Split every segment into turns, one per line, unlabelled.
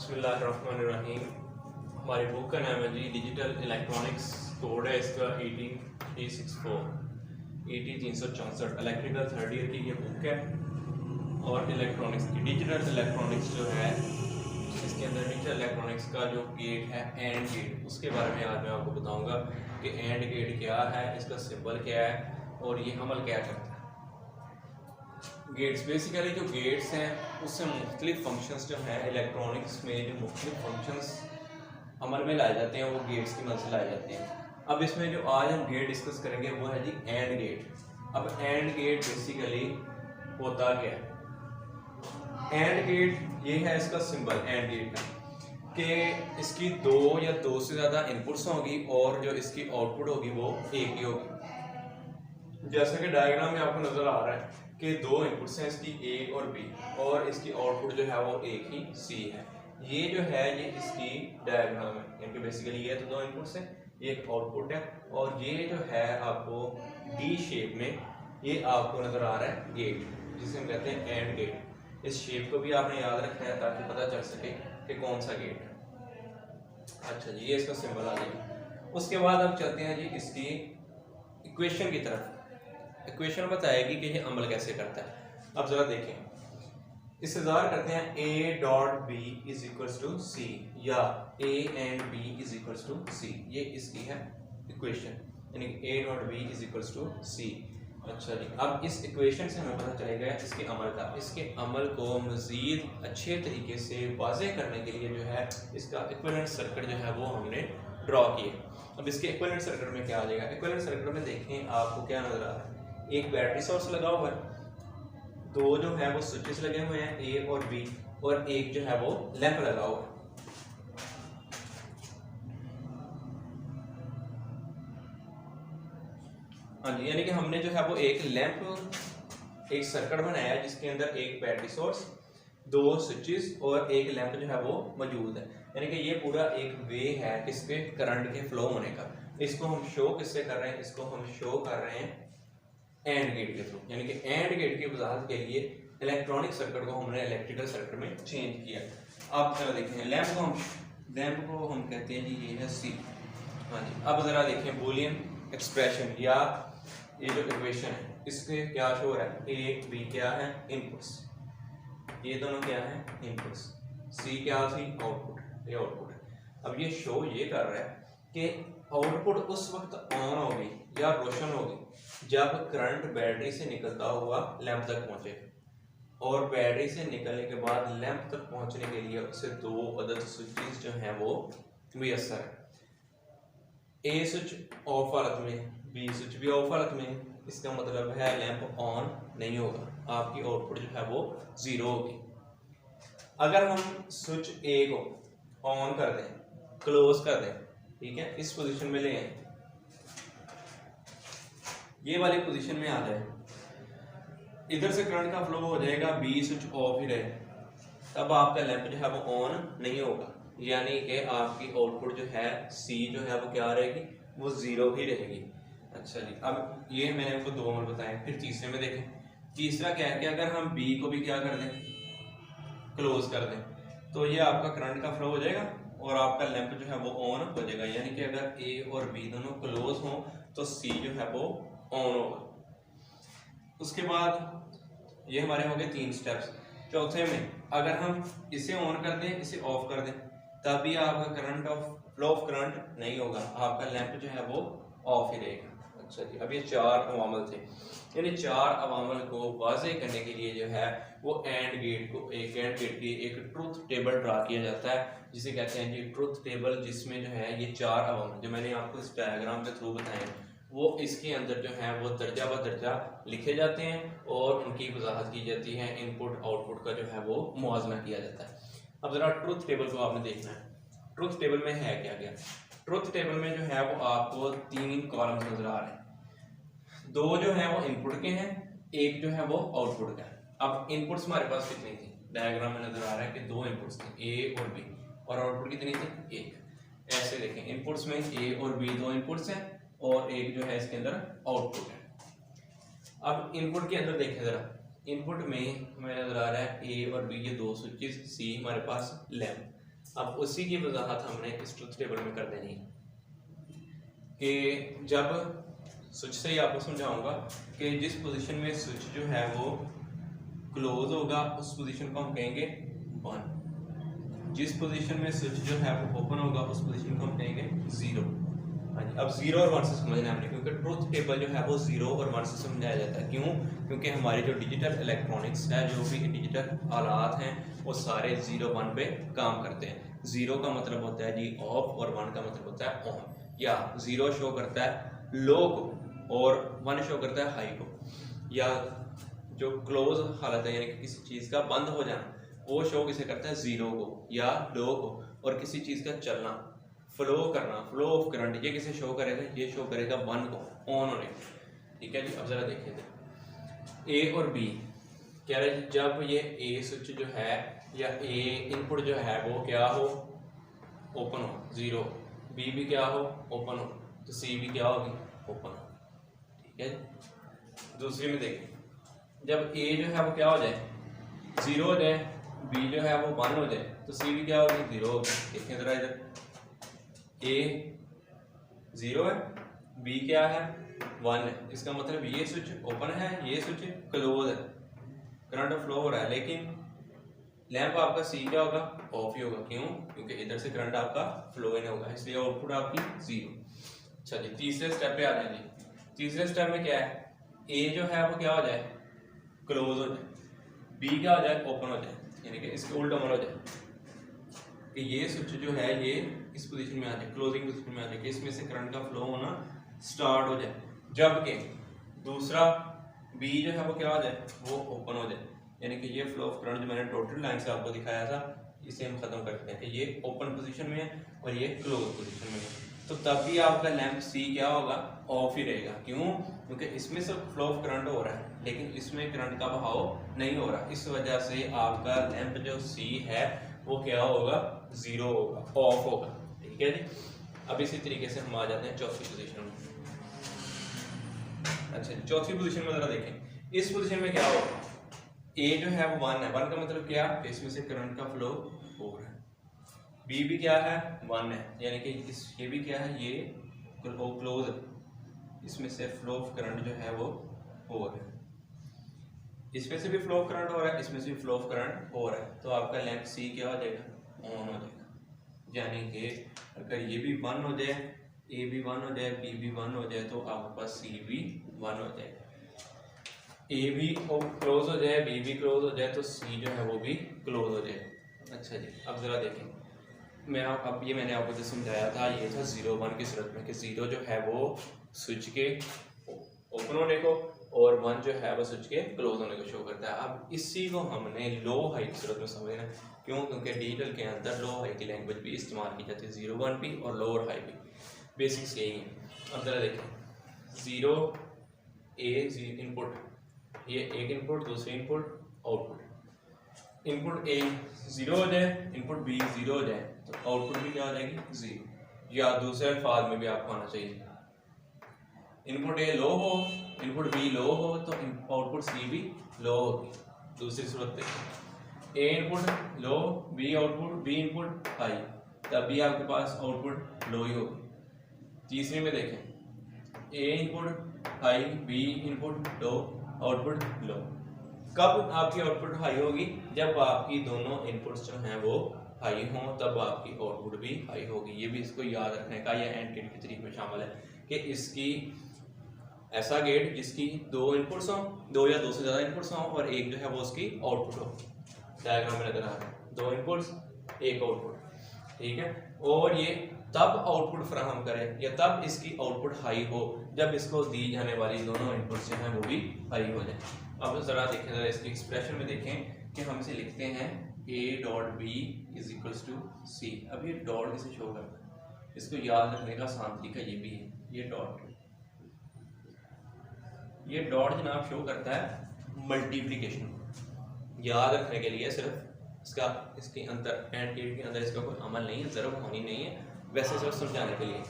बिस्मिल्लाहिर्रहमानिर्रहीम। हमारी बुक का नाम है जी डिजिटल इलेक्ट्रॉनिक्स। कोड है इसका 18364 364 इलेक्ट्रिकल थर्ड ईयर की ये बुक है। और इलेक्ट्रॉनिक्स की डिजिटल इलेक्ट्रॉनिक्स जो है इसके अंदर डिजिटल इलेक्ट्रॉनिक्स का जो गेट है एंड गेट, उसके बारे में आज मैं आपको बताऊंगा कि एंड गेट क्या है, इसका सिंबल क्या है और ये अमल क्या करता है। गेट्स बेसिकली जो गेट्स हैं उससे मुख्तलिफ फंक्शंस जो हैं इलेक्ट्रॉनिक्स में, जो मुख्तलिफ फंक्शंस अमल में लाए जाते हैं वो गेट्स की मदद से लाए जाते हैं। अब इसमें जो आज हम गेट डिस्कस करेंगे वो है जी एंड गेट। अब एंड गेट बेसिकली होता क्या है? एंड गेट ये है इसका सिंबल एंड गेट का, कि इसकी दो या दो से ज़्यादा इनपुट्स होंगी और जो इसकी आउटपुट होगी वो एक ही होगी। जैसा कि डायग्राम में आपको नजर आ रहा है कि दो इनपुट्स हैं इसकी ए और बी, और इसकी आउटपुट जो है वो एक ही सी है। ये जो है ये इसकी डायग्राम है, यानी कि बेसिकली ये तो दो इनपुट्स हैं, ये एक आउटपुट है, और ये जो है आपको डी शेप में ये आपको नजर आ रहा है गेट, जिसे हम कहते हैं एंड गेट। इस शेप को भी आपने याद रखना है ताकि पता चल सके कि कौन सा गेट है। अच्छा जी, ये इसका सिंबल आ गया। उसके बाद अब चलते हैं जी इसकी इक्वेशन की तरफ। इक्वेशन बताएगी कि ये अमल कैसे करता है। अब जरा देखें, इस्तेज़ार करते हैं a dot B is equals to C, या a and b is equals to C. ये इसकी है इक्वेशन, यानी a dot B is equals to C. अच्छा जी, अब इस इक्वेशन से हमें पता चलेगा इसके अमल का। इसके अमल को मज़ीद अच्छे तरीके से वाज़ेह करने के लिए जो है इसका इक्विवेलेंट सर्किट जो है वो हमने ड्रॉ किया। अब इसके इक्विवेलेंट सर्किट में क्या आ जाएगा? इक्विवेलेंट सर्किट में देखें आपको क्या नजर आ रहा है, एक बैटरी सोर्स लगा हुआ है, दो जो है वो स्विचेस लगे हुए हैं ए और बी, और एक जो है वो लैंप लगा हुआ है। हाँ जी, यानी कि हमने जो है वो एक लैंप, एक सर्किट बनाया है जिसके अंदर एक बैटरी सोर्स, दो स्विचेस और एक लैंप जो है वो मौजूद है। यानी कि ये पूरा एक वे है किसके करंट के फ्लो होने का। इसको हम शो किससे कर रहे हैं? इसको हम शो कर रहे हैं एंड गेट के थ्रू, यानी कि एंड गेट की वजाहत के लिए इलेक्ट्रॉनिक सर्किट को हमने इलेक्ट्रिकल सर्किट में चेंज किया। अब जरा देखें, लैंप को हम कहते हैं जी ये है सी। हाँ जी, अब जरा देखें बूलियन एक्सप्रेशन या ये जो इक्वेशन है इसके क्या शो हो रहा है? ए बी क्या है? इनपुट्स। ये दोनों क्या है? इनपुट्स। सी क्या थी? आउटपुट। ये आउटपुट है। अब ये शो ये कर रहा है कि आउटपुट उस वक्त ऑन होगी या रोशन होगी जब करंट बैटरी से निकलता हुआ लैंप तक पहुंचे, और बैटरी से निकलने के बाद लैंप तक पहुंचने के लिए उसे दो अदद स्विचेस जो हैं वो मुयस्सर है। ए स्विच ऑफ हालत में, बी स्विच भी ऑफ हालत में, इसका मतलब है लैंप ऑन नहीं होगा, आपकी आउटपुट जो है वो जीरो होगी। अगर हम स्विच ए को ऑन कर दें, क्लोज कर दें, ठीक है, इस पोजीशन में ले आए, ये वाली पोजीशन में आ जाए, इधर से करंट का फ्लो हो जाएगा, बी स्विच ऑफ ही रहे, तब आपका लैंप जो है वो ऑन नहीं होगा, यानी कि आपकी आउटपुट जो है सी जो है वो क्या रहेगी? वो जीरो ही रहेगी। अच्छा जी, अब ये मैंने आपको दो अमल बताए। फिर तीसरे में देखें, तीसरा क्या है कि अगर हम बी को भी क्या कर दें? क्लोज कर दें, तो ये आपका करंट का फ्लो हो जाएगा और आपका लैंप जो है वो ऑन हो जाएगा। यानी कि अगर ए और बी दोनों क्लोज हों तो सी जो है वो ऑन होगा। उसके बाद ये हमारे हो गए तीन स्टेप्स। चौथे में अगर हम इसे ऑन कर दें, इसे ऑफ कर दें, तभी आपका current of flow of current नहीं होगा, आपका लैंप जो है वो ऑफ ही रहेगा। अच्छा जी, अब ये चार अवामल थे, यानी चार अवामल को वाज़ेह करने के लिए जो है वो एंड गेट को, एक एंड गेट की एक ट्रुथ टेबल ड्रा किया जाता है, जिसे कहते हैं जी ट्रुथ टेबल, जिसमें जो है ये चार अवामल जो मैंने आपको इस डायग्राम के थ्रू बताए वो इसके अंदर जो है वो दर्जा ब दर्जा लिखे जाते हैं और उनकी वजाहत की जाती है, इनपुट आउटपुट का जो है वो मुआवजा किया जाता है। अब जरा ट्रुथ टेबल को आपने देखना है। ट्रुथ टेबल में है क्या क्या? ट्रुथ टेबल में जो है वो आपको तीन कॉलम्स नजर आ रहे हैं, दो जो है वो इनपुट के हैं, एक जो है वो आउटपुट का है। अब इनपुट्स हमारे पास कितनी थी? डायग्राम में नजर आ रहा है कि दो इनपुट्स थे, ए और बी, और आउटपुट कितनी थी? एक। ऐसे देखें, इनपुट्स में ए और बी दो इनपुट्स हैं और एक जो है इसके अंदर आउटपुट है। अब इनपुट के अंदर देखें जरा, इनपुट में हमें नजर आ रहा है ए और बी ये दो स्विचेस, सी हमारे पास लैंप। अब उसी की वजाहत हमने इस ट्रुथ टेबल में कर देनी है कि जब स्विच से ही आपको समझाऊंगा कि जिस पोजीशन में स्विच जो है वो क्लोज होगा उस पोजीशन को हम कहेंगे 1। जिस पोजीशन में स्विच जो है वो ओपन होगा उस पोजीशन को हम कहेंगे 0। हाँ जी, अब 0 और 1 से समझना है हमने, क्योंकि ट्रुथ टेबल जो है वो 0 और 1 से समझाया जाता है। क्यों? क्योंकि हमारे जो डिजिटल इलेक्ट्रॉनिक्स है, जो भी डिजिटल आलात हैं, वो सारे 0 1 पे काम करते हैं। 0 का मतलब होता है जी ऑफ और 1 का मतलब होता है ऑन। या 0 शो करता है लो को और 1 शो करता है हाई को। या जो क्लोज हालत है यानी कि किसी चीज़ का बंद हो जाना, वो शो किसे करता है 0 को या लो को। और किसी चीज़ का चलना, फ्लो करना, फ्लो ऑफ करंट, ये किसे शो करेगा? ये शो करेगा 1 को, ऑन होने को। ठीक है जी, अब जरा देखिए थे ए और बी कह रहे हैं जब ये ए स्विच जो है या ए इनपुट जो है वो क्या हो? ओपन हो 0। बी भी क्या हो? ओपन हो। तो सी भी क्या होगी? ओपन हो। ठीक है, दूसरी में देखें, जब ए जो है वो क्या हो जाए? 0 हो जाए, बी जो है वो 1 हो जाए, तो सी भी क्या होगी? 0 होगी। देखें जरा इधर, ए 0 है, बी क्या है? 1 है। इसका मतलब ये स्विच ओपन है, ये स्विच क्लोज है, करंट फ्लो हो रहा है, लेकिन लैंप आपका सी क्या होगा? ऑफ ही होगा। क्यों? क्योंकि इधर से करंट आपका फ्लो इन होगा, इसलिए आउटपुट आपकी 0। अच्छा जी, तीसरे स्टेप पे आ जाए जी। तीसरे स्टेप में क्या है? ए जो है वो क्या हो जाए? क्लोज हो जाए, बी क्या हो जाए? ओपन हो जाए, यानी कि इसके उल्टा हो जाए कि ये स्विच जो है ये इस पोजीशन में आ जाए, क्लोजिंग पोजीशन में आ जाए, कि इसमें से करंट का फ्लो होना स्टार्ट हो जाए। जबकि दूसरा बी जो है वो क्या हो जाए? वो ओपन हो जाए, यानी कि ये फ्लो ऑफ करंट जो मैंने टोटल लाइन से आपको दिखाया था, इसे हम खत्म करते हैं कि ये ओपन पोजीशन में है और ये क्लोज पोजीशन में है। तो तब भी आपका लैंप सी क्या होगा? ऑफ ही रहेगा। क्यों? क्योंकि इसमें से फ्लो ऑफ करंट हो रहा है, लेकिन इसमें करंट का बहाव नहीं हो रहा। इस वजह से आपका लैंप जो सी है वो क्या होगा? 0 होगा, ऑफ होगा। ठीक है जी, अब इसी तरीके से हम आ जाते हैं चौथी पोजीशन में। अच्छा, चौथी पोजीशन में जरा देखें, इस पोजीशन में क्या होगा? ए जो है वो 1 है, 1 का मतलब क्या? इसमें से करंट का फ्लो हो रहा है। बी भी क्या है? 1 है, यानी कि ये भी क्या है? ये क्लोज है, इसमें से फ्लो ऑफ करंट जो है वो हो रहा है। इसमें से भी फ्लो ऑफ करंट हो रहा है, इसमें से भी फ्लो ऑफ करंट हो रहा है, तो आपका लैंप सी क्या हो जाएगा? ऑन हो जाएगा। यानी कि अगर ये भी 1 हो जाए, ए भी 1 हो जाए, बी भी 1 हो जाए, तो आपके पास सी भी 1 हो जाएगा। ए भी क्लोज हो जाए, बी भी क्लोज हो जाए, तो सी जो है वो भी क्लोज हो जाए। अच्छा जी, अब जरा देखें, मैंने आपको जो समझाया था ये था 0 1 की सूरत में कि 0 जो है वो स्विच के ओपन होने को और 1 जो है वो स्विच के क्लोज होने को शो करता है। अब इसी को हमने लो हाई की सूरत में समझना है। क्यों? क्योंकि डिजिटल के अंदर लो हाई की लैंग्वेज भी इस्तेमाल की जाती है, 0 1 भी और लो और हाई भी, बेसिक्स यही है। अब जरा देखें, 0 ए इनपुट, ये एक इनपुट, दूसरी इनपुट, आउटपुट। इनपुट ए 0 हो जाए, इनपुट बी 0 हो जाए, तो आउटपुट भी क्या हो जाएगी? 0। या दूसरे अल्फाज में भी आपको आना चाहिए, इनपुट ए लो हो, इनपुट बी लो हो, तो आउटपुट सी भी लो होगी। दूसरी सूरत देखें, A input low, B output, B input high, तब भी आपके पास आउटपुट लो ही होगी। तीसरी में देखें, A input high, B input low, output low. कब आपकी आउटपुट हाई होगी? जब आपकी दोनों इनपुट्स जो हैं वो हाई हों, तब आपकी आउटपुट भी हाई होगी। ये भी इसको याद रखने का या एंड गेट की तरीके में शामिल है कि इसकी ऐसा गेट जिसकी 2 इनपुट्स हों, 2 या 2 से ज़्यादा इनपुट्स हों, और एक जो है वो उसकी आउटपुट हो। डायग्राम में नजर आ रहा है, 2 इनपुट्स 1 आउटपुट। ठीक है, और ये तब आउटपुट फराहम करे या तब इसकी आउटपुट हाई हो जब इसको दी जाने वाली दोनों इनपुट्स जो हैं वो भी हाई हो जाए। अब जरा देखें, जरा इसकी एक्सप्रेशन में देखें कि हम इसे लिखते हैं a dot B is equals to C. अब ये डॉट किसे शो करता है? इसको याद रखने का आसान तरीका ये भी है, ये डॉट जनाब शो करता है मल्टीप्लिकेशन। याद रखने के लिए सिर्फ इसके अंदर एंड गेट के अंदर इसका कोई अमल नहीं है, ज़रूरत होनी नहीं है, वैसे सिर्फ समझाने के लिए।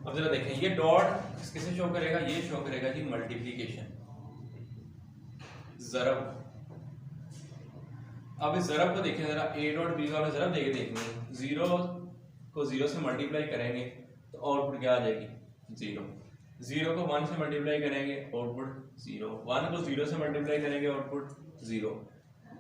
अब जरा देखें, ये डॉट किसे शो करेगा? ये शो करेगा जी मल्टीप्लिकेशन, ज़रब। अब इस ज़रब को देखिए ज़रा, ए डॉट बी का हमें ज़रब देके देखनी है। 0 को 0 से मल्टीप्लाई करेंगे तो आउटपुट क्या आ जाएगी, 0। 0 को 1 से मल्टीप्लाई करेंगे आउटपुट 0। 1 को 0 से मल्टीप्लाई करेंगे आउटपुट 0।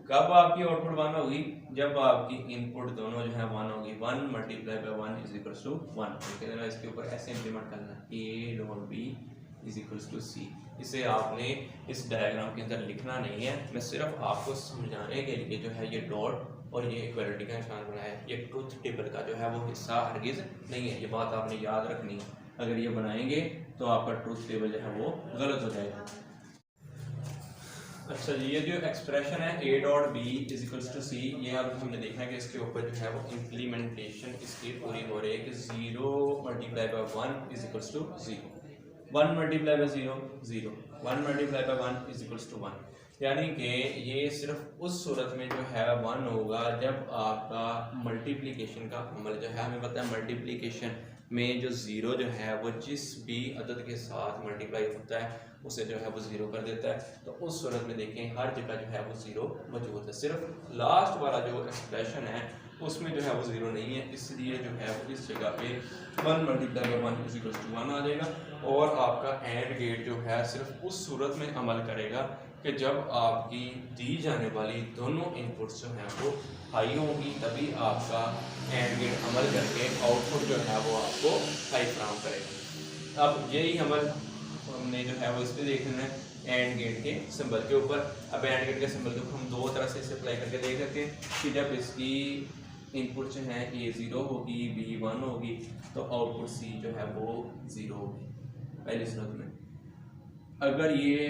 कब आपकी आउटपुट 1 होगी, जब आपकी इनपुट दोनों जो है 1 होगी। 1 multiply by 1 is equals to 1। ठीक है, इसके ऊपर ऐसे इंप्लीमेंट करना है, A dot B is equals to C. इसे आपने इस डायग्राम के अंदर लिखना नहीं है, मैं सिर्फ आपको समझाने के लिए जो है ये डॉट और ये इक्वालिटी का निशान बनाया है। ये ट्रुथ टेबल का जो है वो हिस्सा हरगिज़ नहीं है, ये बात आपने याद रखनी है। अगर ये बनाएंगे तो आपका ट्रुथ टेबल जो है वो गलत हो जाएगा। अच्छा जी, ये जो एक्सप्रेशन है A dot B is equals to C, ये अब हमने देखना है कि इसके ऊपर जो है वो इम्प्लीमेंटेशन इसकी पूरी हो रही है कि 0 multiply by 1 is equals to 0, 1 multiply by 0 0, 1 multiply by 1 is equals to 1। यानी कि ये सिर्फ उस सूरत में जो है 1 होगा जब आपका मल्टीप्लिकेशन का अमल जो है, हमें पता है मल्टीप्लिकेशन में जो 0 जो है वो जिस भी अदद के साथ मल्टीप्लाई होता है उसे जो है वो 0 कर देता है। तो उस सूरत में देखें हर जगह जो है वो 0 मौजूद है, सिर्फ लास्ट वाला जो एक्सप्रेशन है उसमें जो है वो 0 नहीं है, इसलिए जो है वो इस जगह पे 1 multiply by 1 is equals to 1 आ जाएगा। और आपका एंड गेट जो है सिर्फ उस सूरत में अमल करेगा कि जब आपकी दी जाने वाली दोनों इनपुट्स जो हैं वो हाई होंगी, तभी आपका एंड गेट अमल करके आउटपुट जो है वो आपको हाई फ्राहम करेगा। अब यही अमल हमने जो है वो इस पर देखना है एंड गेट के सिंबल के ऊपर। अब एंड गेट के सिंबल के ऊपर हम दो तरह से इसे अप्लाई करके देख सकते हैं कि जब इसकी इनपुट जो है ए 0 होगी, बी 1 होगी, तो आउटपुट सी जो है वो 0 होगी पहली सूरत में। अगर ये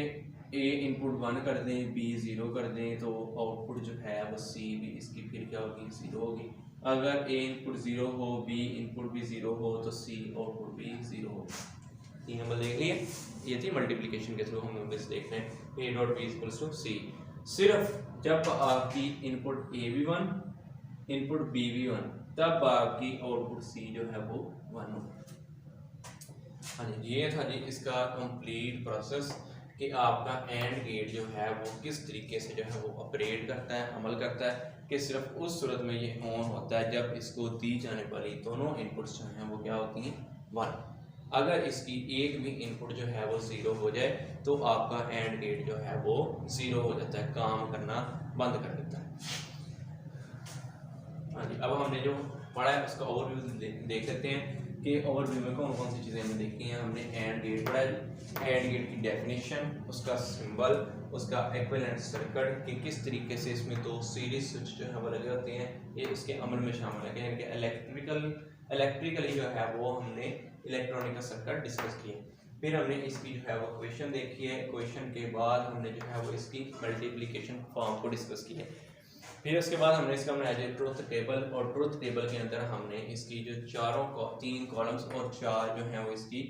ए इनपुट 1 कर दें, बी 0 कर दें, तो आउटपुट जो है वो सी भी इसकी फिर क्या होगी, 0 होगी। अगर ए इनपुट 0 हो, बी इनपुट भी 0 हो, तो सी आउटपुट भी 0 होगा। 3 नंबर देख लिए, ये थी मल्टीप्लिकेशन के थ्रू हम नंबर्स देख रहे हैं A dot B equals to C. सिर्फ जब आपकी इनपुट ए भी 1, इनपुट बी भी 1, तब आपकी आउटपुट सी जो है वो 1 होगा। हाँ जी, ये था जी इसका कंप्लीट प्रोसेस कि आपका एंड गेट जो है वो किस तरीके से जो है वो ऑपरेट करता है, अमल करता है कि सिर्फ उस सूरत में ये ऑन होता है जब इसको दी जाने वाली दोनों इनपुट्स जो हैं वो क्या होती हैं, 1। अगर इसकी एक भी इनपुट जो है वो 0 हो जाए तो आपका एंड गेट जो है वो 0 हो जाता है, काम करना बंद कर देता है। हाँ जी, अब हमने जो पढ़ा है उसका ओवरव्यू देख सकते हैं कि ओवरव्यू में कौन कौन सी चीज़ें हमने देखी हैं। हमने एंड गेट पढ़ा है, एंड गेट की डेफिनेशन, उसका सिंबल, उसका इक्विवेलेंट सर्किट कि किस तरीके से इसमें दो सीरीज स्विच जो है वो लगे होते हैं, ये इसके अमल में शामिल है। यानी कि इलेक्ट्रिकली जो है वो हमने इलेक्ट्रॉनिक का सर्किट डिस्कस किया। फिर हमने इसकी जो है वो इक्वेशन देखी है, इक्वेशन के बाद हमने जो है वो इसकी मल्टीप्लिकेशन फॉर्म को डिस्कस किया। फिर उसके बाद हमने इसका बनाया जाए ट्रुथ टेबल, और ट्रुथ टेबल के अंदर हमने इसकी जो तीन कॉलम्स और 4 जो हैं वो इसकी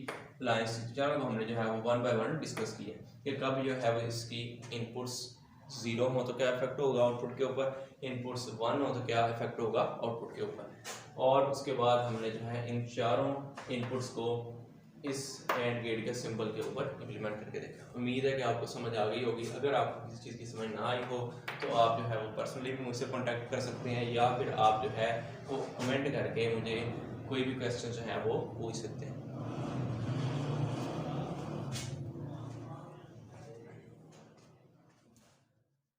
लाइंस, चारों को हमने जो है वो 1 बाय 1 डिस्कस किया कि कब जो है वो इसकी इनपुट्स 0 हो तो क्या इफेक्ट होगा आउटपुट के ऊपर, इनपुट्स 1 हो तो क्या इफेक्ट होगा आउटपुट के ऊपर। और उसके बाद हमने जो है इन चारों इनपुट्स को इस एंड गेट के सिंबल के ऊपर इम्प्लीमेंट करके देखा। उम्मीद है कि आपको समझ आ गई होगी। अगर आपको किसी चीज़ की समझ ना आई हो तो आप जो है वो पर्सनली भी मुझसे कॉन्टैक्ट कर सकते हैं, या फिर आप जो है वो कमेंट करके मुझे कोई भी क्वेश्चन जो है वो पूछ सकते हैं।